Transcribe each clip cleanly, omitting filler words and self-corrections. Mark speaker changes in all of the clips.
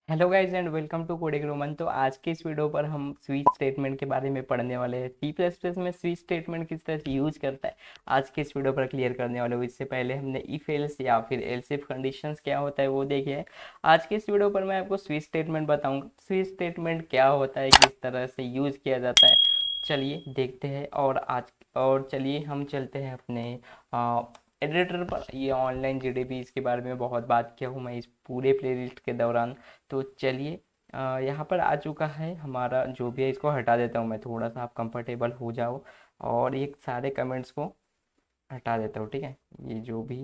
Speaker 1: Hello guys and welcome to coding Roman. तो आज के इस वीडियो पर हम स्विच स्टेटमेंट के बारे में पढ़ने वाले हैं। सी प्लस प्लस में स्विच स्टेटमेंट किस तरह से यूज करता है आज के इस वीडियो पर क्लियर करने वाले हूँ। इससे पहले हमने इफ एल्स या फिर एल्स इफ कंडीशंस क्या होता है वो देखे है। आज के इस वीडियो पर मैं आपको स्विच स्टेटमेंट बताऊंगा। स्विच स्टेटमेंट क्या होता है, किस तरह से यूज किया जाता है, चलिए देखते हैं। और चलिए हम चलते हैं अपने एडिटर पर। ये ऑनलाइन जीडीपी इसके बारे में बहुत बात किया हूँ मैं इस पूरे प्लेलिस्ट के दौरान। तो चलिए यहाँ पर आ चुका है हमारा जो भी है, इसको हटा देता हूँ मैं, थोड़ा सा आप कंफर्टेबल हो जाओ। और ये सारे कमेंट्स को हटा देता हूँ, ठीक है। ये जो भी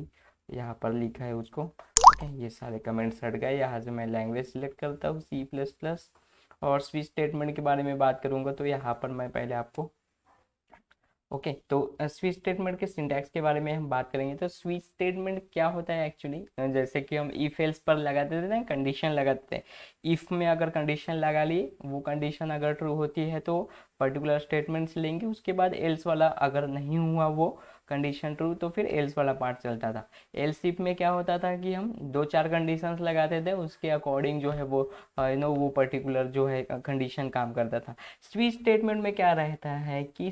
Speaker 1: यहाँ पर लिखा है उसको, ठीक है, ये सारे कमेंट्स हट गए। यहाँ से मैं लैंग्वेज सिलेक्ट करता हूँ सी प्लस प्लस और स्विच स्टेटमेंट के बारे में बात करूँगा। तो यहाँ पर मैं पहले आपको ओके तो स्विच स्टेटमेंट के सिंटैक्स के बारे में हम बात करेंगे। तो स्विच स्टेटमेंट क्या होता है एक्चुअली, जैसे कि हम इफ एल्स पर लगाते थे ना, कंडीशन लगाते थे। इफ में अगर कंडीशन लगा लिए, वो कंडीशन अगर ट्रू होती है तो पर्टिकुलर स्टेटमेंट्स लेंगे, उसके बाद एल्स वाला अगर नहीं हुआ वो कंडीशन ट्रू तो फिर एल्स वाला पार्ट चलता था। एल्स इफ में क्या होता था कि हम दो चार कंडीशंस लगाते थे, उसके अकॉर्डिंग जो है वो वो पर्टिकुलर जो है कंडीशन काम करता था। स्विच स्टेटमेंट में क्या रहता है कि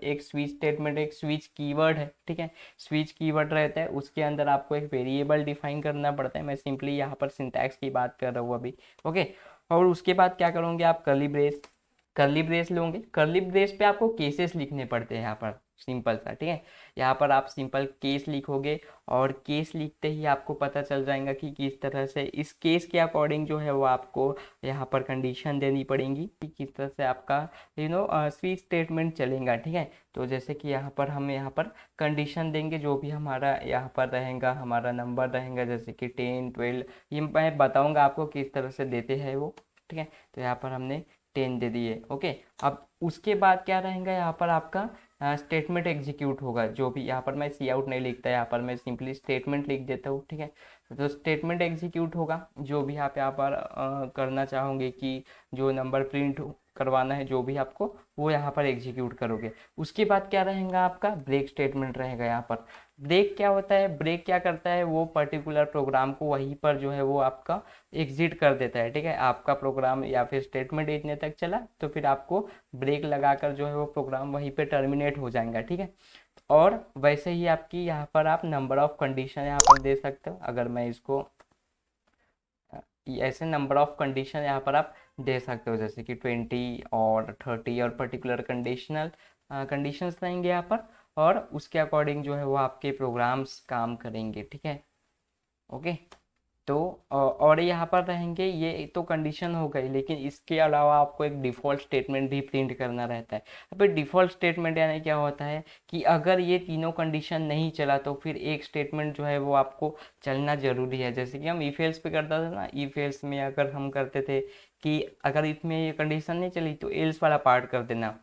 Speaker 1: एक स्विच स्टेटमेंट एक स्विच कीवर्ड है, ठीक है। स्विच कीवर्ड रहता है, उसके अंदर आपको एक वेरिएबल डिफाइन करना पड़ता है। मैं सिंपली यहाँ पर सिंटैक्स की बात कर रहा हूँ अभी, ओके। और उसके बाद क्या करोगे आप, कर्ली ब्रेस लोगे। कर्ली ब्रेस पे आपको केसेस लिखने पड़ते हैं यहाँ पर, सिंपल सा, ठीक है। यहाँ पर आप सिंपल केस लिखोगे और केस लिखते ही आपको पता चल जाएगा कि किस तरह से इस केस के अकॉर्डिंग जो है वो आपको यहाँ पर कंडीशन देनी पड़ेगी कि किस तरह से आपका स्विच स्टेटमेंट चलेगा, ठीक है। तो जैसे कि हम यहाँ पर कंडीशन देंगे, जो भी हमारा यहाँ पर रहेगा, हमारा नंबर रहेगा, जैसे कि 10 12, ये मैं बताऊँगा आपको किस तरह से देते हैं वो, ठीक है। तो यहाँ पर हमने 10 दे दिए, ओके। अब उसके बाद क्या रहेगा, यहाँ पर आपका स्टेटमेंट एग्जीक्यूट होगा। जो भी यहाँ पर मैं सी आउट नहीं लिखता, यहाँ पर मैं सिंपली स्टेटमेंट लिख देता हूँ, ठीक है। तो स्टेटमेंट एग्जीक्यूट होगा, जो भी आप यहाँ पर करना चाहोगे कि जो नंबर प्रिंट करवाना है, जो भी आपको, वो यहाँ पर एग्जीक्यूट करोगे। उसके बाद क्या रहेगा, आपका ब्रेक स्टेटमेंट रहेगा। यहाँ पर ब्रेक क्या होता है, ब्रेक क्या करता है, वो पर्टिकुलर प्रोग्राम को वहीं पर जो है वो आपका एग्जिट कर देता है, ठीक है। आपका प्रोग्राम या फिर स्टेटमेंट इतने तक चला तो फिर आपको ब्रेक लगाकर जो है वो प्रोग्राम वहीं पे टर्मिनेट हो जाएगा, ठीक है। और वैसे ही आपकी यहाँ पर आप नंबर ऑफ कंडीशन यहाँ पर दे सकते हो। अगर मैं इसको ऐसे नंबर ऑफ कंडीशन यहाँ पर आप दे सकते हो, जैसे कि 20 और 30 और पर्टिकुलर कंडीशंस रहेंगे यहाँ पर। और उसके अकॉर्डिंग जो है वो आपके प्रोग्राम्स काम करेंगे, ठीक है, ओके। तो और यहाँ पर रहेंगे, ये तो कंडीशन हो गई, लेकिन इसके अलावा आपको एक डिफ़ॉल्ट स्टेटमेंट भी प्रिंट करना रहता है। अब डिफ़ॉल्ट स्टेटमेंट यानी क्या होता है कि अगर ये तीनों कंडीशन नहीं चला तो फिर एक स्टेटमेंट जो है वो आपको चलना ज़रूरी है। जैसे कि हम इफ एल्स पे करता था ना, इफ एल्स में अगर हम करते थे कि अगर इसमें ये कंडीशन नहीं चली तो एल्स वाला पार्ट कर देना।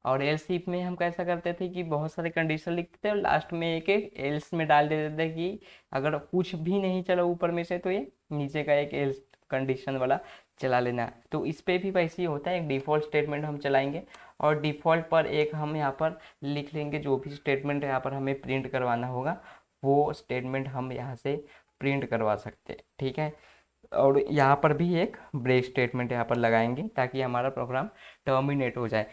Speaker 1: और एल्स इफ में हम कैसा करते थे कि बहुत सारे कंडीशन लिखते थे और लास्ट में एक एक एल्स में डाल देते थे कि अगर कुछ भी नहीं चला ऊपर में से तो ये नीचे का एक एल्स कंडीशन वाला चला लेना। तो इस पे भी वैसे ही होता है, एक डिफ़ॉल्ट स्टेटमेंट हम चलाएंगे और डिफ़ॉल्ट पर एक हम यहाँ पर लिख लेंगे, जो भी स्टेटमेंट यहाँ पर हमें प्रिंट करवाना होगा वो स्टेटमेंट हम यहाँ से प्रिंट करवा सकते हैं, ठीक है। और यहाँ पर भी एक ब्रेक स्टेटमेंट यहाँ पर लगाएंगे ताकि हमारा प्रोग्राम टर्मिनेट हो जाए।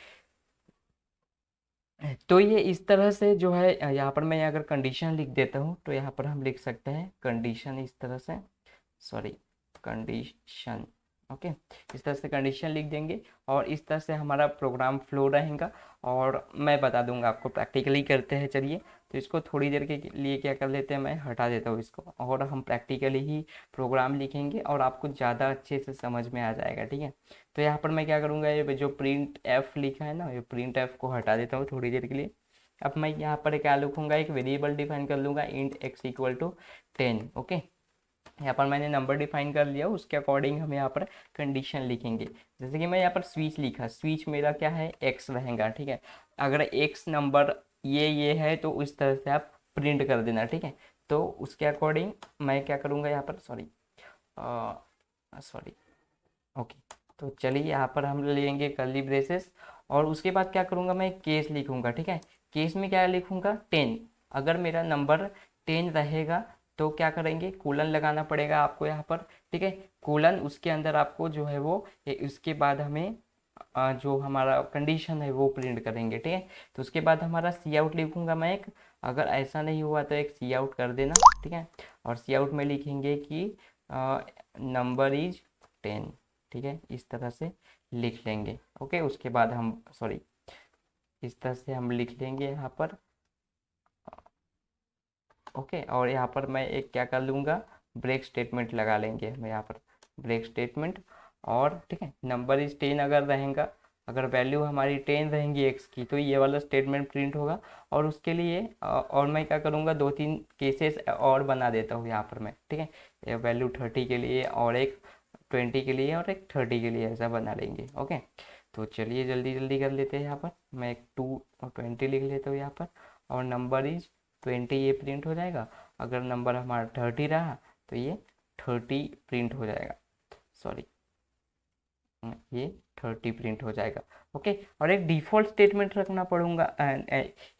Speaker 1: तो ये इस तरह से जो है, यहाँ पर मैं अगर कंडीशन लिख देता हूँ तो यहाँ पर हम लिख सकते हैं कंडीशन इस तरह से, सॉरी, कंडीशन, ओके। इस तरह से कंडीशन लिख देंगे और इस तरह से हमारा प्रोग्राम फ्लो रहेगा। और मैं बता दूंगा आपको, प्रैक्टिकली करते हैं, चलिए। तो इसको थोड़ी देर के लिए क्या कर लेते हैं, मैं हटा देता हूँ इसको और हम प्रैक्टिकली ही प्रोग्राम लिखेंगे और आपको ज़्यादा अच्छे से समझ में आ जाएगा, ठीक है। तो यहाँ पर मैं क्या करूँगा, ये जो प्रिंट एफ लिखा है ना, ये प्रिंट एफ को हटा देता हूँ थोड़ी देर के लिए। अब मैं यहाँ पर क्या लिखूँगा, एक वेरिएबल डिफाइन कर लूँगा, int x equal to 10, okay. यहाँ पर मैंने नंबर डिफाइन कर लिया, उसके अकॉर्डिंग हम यहाँ पर कंडीशन लिखेंगे। जैसे कि मैं यहाँ पर स्विच लिखा, स्विच मेरा क्या है, एक्स रहेगा, ठीक है। अगर एक्स नंबर ये है तो उस तरह से आप प्रिंट कर देना, ठीक है। तो उसके अकॉर्डिंग मैं क्या करूँगा यहाँ पर, सॉरी सॉरी, ओके। तो चलिए यहाँ पर हम लेंगे कर्ली ब्रेसेस और उसके बाद क्या करूँगा, मैं केस लिखूँगा, ठीक है। केस में क्या लिखूँगा, 10। अगर मेरा नंबर 10 रहेगा तो क्या करेंगे, कोलन लगाना पड़ेगा आपको यहाँ पर, ठीक है। कोलन, उसके अंदर आपको जो है वो उसके बाद हमें जो हमारा कंडीशन है वो प्रिंट करेंगे, ठीक है। तो उसके बाद हमारा सी आउट लिखूंगा मैं एक, अगर ऐसा नहीं हुआ तो एक सी आउट कर देना, ठीक है। और सी आउट में लिखेंगे कि नंबर इज 10, ठीक है, इस तरह से लिख लेंगे। ओके, उसके बाद हम सॉरी इस तरह से हम लिख लेंगे यहाँ पर। ओके, और यहाँ पर मैं एक क्या कर लूँगा, ब्रेक स्टेटमेंट लगा लेंगे हम यहाँ पर, ब्रेक स्टेटमेंट। और ठीक है, नंबर इज 10 अगर रहेगा, अगर वैल्यू हमारी 10 रहेंगी एक्स की, तो ये वाला स्टेटमेंट प्रिंट होगा। और उसके लिए और मैं क्या करूँगा, 2-3 केसेस और बना देता हूँ यहाँ पर मैं, ठीक है। वैल्यू 30 के लिए, और एक 20 के लिए, और एक 30 के लिए, ऐसा बना लेंगे। ओके, तो चलिए जल्दी जल्दी कर लेते हैं। यहाँ पर मैं एक 220 लिख लेता हूँ यहाँ पर, और नंबर इज 20 ये प्रिंट हो जाएगा। अगर नंबर हमारा 30 रहा तो ये 30 प्रिंट हो जाएगा, सॉरी ये 30 प्रिंट हो जाएगा। ओके, और एक डिफ़ॉल्ट स्टेटमेंट रखना पड़ूंगा,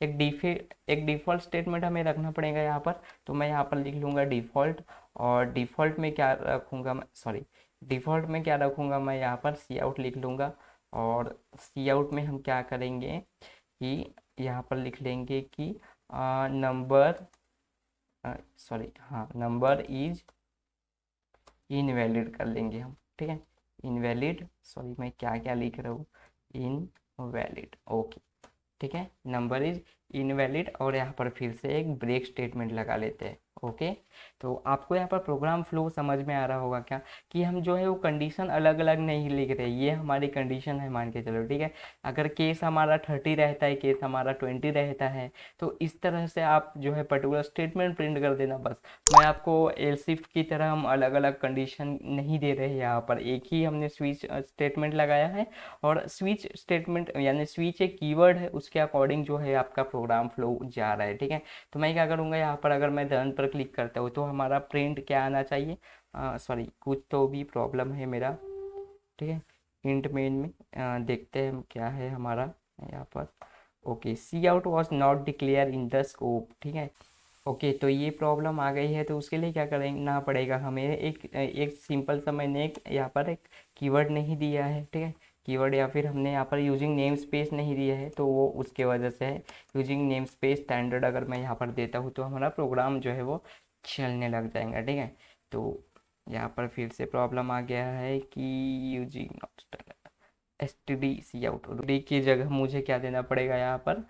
Speaker 1: एक डिफ़ॉल्ट स्टेटमेंट हमें रखना पड़ेगा यहाँ पर। तो मैं यहाँ पर लिख लूँगा डिफ़ॉल्ट, और डिफ़ॉल्ट में क्या रखूँगा मैं, सॉरी डिफ़ॉल्ट में क्या रखूँगा मैं, यहाँ पर सी आउट लिख लूँगा। और सी आउट में हम क्या करेंगे कि यहाँ पर लिख लेंगे कि नंबर सॉरी हाँ, नंबर इज इनवैलिड कर लेंगे हम, ठीक है। इनवैलिड, सॉरी मैं क्या क्या लिख रहा हूँ, इनवैलिड। ओके, ठीक है, नंबर इज इनवैलिड। और यहाँ पर फिर से एक ब्रेक स्टेटमेंट लगा लेते हैं। ओके, तो आपको यहाँ पर प्रोग्राम फ्लो समझ में आ रहा होगा क्या, कि हम जो है वो कंडीशन अलग अलग नहीं लिख रहे, ये हमारी कंडीशन है मान के चलो, ठीक है। अगर केस हमारा 30 रहता है, केस हमारा 20 रहता है, तो इस तरह से आप जो है पर्टिकुलर स्टेटमेंट प्रिंट कर देना बस। मैं आपको एल्स इफ की तरह हम अलग अलग कंडीशन नहीं दे रहे हैं, यहाँ पर एक ही हमने स्विच स्टेटमेंट लगाया है। और स्विच स्टेटमेंट यानी स्विच एक कीवर्ड है, उसके अकॉर्डिंग जो है आपका प्रोग्राम फ्लो जा रहा है, ठीक है। तो मैं क्या करूँगा, यहाँ पर अगर मैं रन पर क्लिक करता हूँ तो हमारा प्रिंट क्या आना चाहिए, सॉरी कुछ तो भी प्रॉब्लम है मेरा, ठीक है। इंट मेन में देखते हैं हम क्या है हमारा यहाँ पर। Okay, C out was not declared in the scope, ठीक है। ओके, तो ये प्रॉब्लम आ गई है, तो उसके लिए क्या करना पड़ेगा हमें, एक एक सिंपल सा मैंने एक यहाँ पर एक कीवर्ड नहीं दिया है, ठीक है। कीवर्ड, या फिर हमने यहाँ पर यूजिंग नेम स्पेस नहीं दिया है, तो वो उसके वजह से है। यूजिंग नेम स्पेस स्टैंडर्ड अगर मैं यहाँ पर देता हूँ तो हमारा प्रोग्राम जो है वो चलने लग जाएगा, ठीक है। तो यहाँ पर फिर से प्रॉब्लम आ गया है कि using S T D C out D की जगह मुझे क्या देना पड़ेगा यहाँ पर,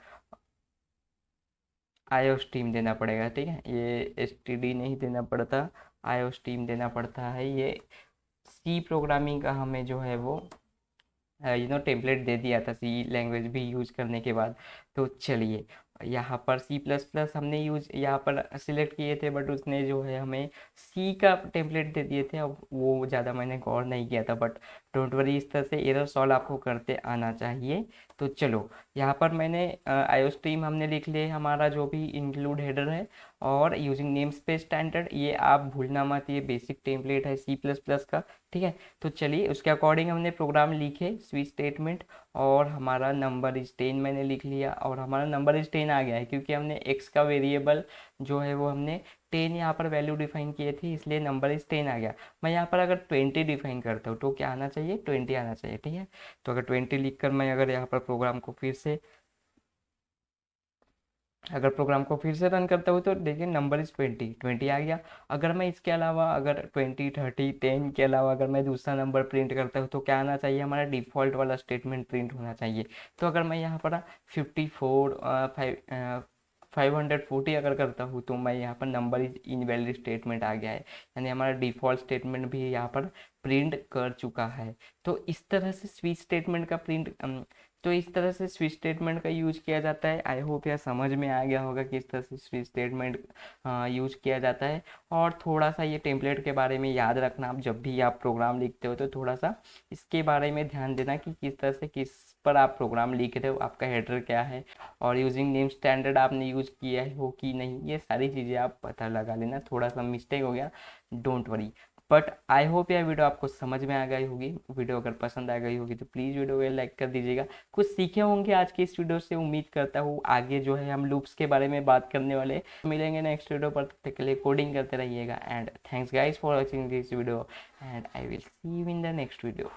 Speaker 1: आयो स्टीम देना पड़ेगा, ठीक है। ये एस टी डी नहीं देना पड़ता, आयो स्टीम देना पड़ता है। ये सी प्रोग्रामिंग का हमें जो है वो टेम्पलेट दे दिया था सी लैंग्वेज भी यूज करने के बाद। तो चलिए, यहाँ पर सी प्लस प्लस हमने यूज यहाँ पर सिलेक्ट किए थे, बट उसने जो है हमें सी का टेम्पलेट दे दिए थे। अब वो ज़्यादा मैंने गौर नहीं किया था, बट डोंट वरी, इस तरह से एरर सॉल्व आपको करते आना चाहिए। तो चलो, यहाँ पर मैंने आयो स्ट्रीम हमने लिख लिया, हमारा जो भी इंक्लूड हेडर है। और यूजिंग नेम स्पेस स्टैंडर्ड, ये आप भूलना मत, ये बेसिक टेम्पलेट है सी प्लस प्लस का, ठीक है। तो चलिए, उसके अकॉर्डिंग हमने प्रोग्राम लिखे स्विच स्टेटमेंट। और हमारा नंबर इज 10 मैंने लिख लिया, और हमारा नंबर इज 10 आ गया है, क्योंकि हमने एक्स का वेरिएबल जो है वो हमने 10 यहाँ पर वैल्यू डिफाइन किए थे, इसलिए नंबर इज 10 आ गया। मैं यहाँ पर अगर 20 डिफाइन करता हूँ तो क्या आना चाहिए, 20 आना चाहिए, ठीक है। तो अगर 20 लिख कर मैं अगर यहाँ पर प्रोग्राम को फिर से रन करता हूँ तो देखिए नंबर इज 20 आ गया। अगर मैं इसके अलावा अगर 20, 30, 10 के अलावा अगर मैं दूसरा नंबर प्रिंट करता हूँ तो क्या आना चाहिए, हमारा डिफ़ॉल्ट वाला स्टेटमेंट प्रिंट होना चाहिए। तो अगर मैं यहाँ पर 54 540 अगर करता हूँ तो मैं यहाँ पर नंबर इज इनवैलिड स्टेटमेंट आ गया है, यानी हमारा डिफ़ॉल्ट स्टेटमेंट भी यहाँ पर प्रिंट कर चुका है। तो इस तरह से स्विच स्टेटमेंट का स्विच स्टेटमेंट का यूज किया जाता है। आई होप यह समझ में आ गया होगा कि इस तरह से स्विच स्टेटमेंट यूज किया जाता है। और थोड़ा सा ये टेम्पलेट के बारे में याद रखना, आप जब भी आप प्रोग्राम लिखते हो तो थोड़ा सा इसके बारे में ध्यान देना कि किस तरह से किस पर आप प्रोग्राम लिख रहे हो, आपका हेडर क्या है, और यूजिंग नेम स्टैंडर्ड आपने यूज किया है हो कि नहीं, ये सारी चीज़ें आप पता लगा लेना। थोड़ा सा मिस्टेक हो गया, don't worry. But I hope यह वीडियो आपको समझ में आ गई होगी। वीडियो अगर पसंद आ गई होगी तो प्लीज़ वीडियो को लाइक कर दीजिएगा। कुछ सीखे होंगे आज की इस वीडियो से, उम्मीद करता हूँ। आगे जो है हम लूप्स के बारे में बात करने वाले हैं। मिलेंगे नेक्स्ट वीडियो पर, तब तक के लिए कोडिंग करते रहिएगा। And thanks guys for watching this video and I will see you in the next video.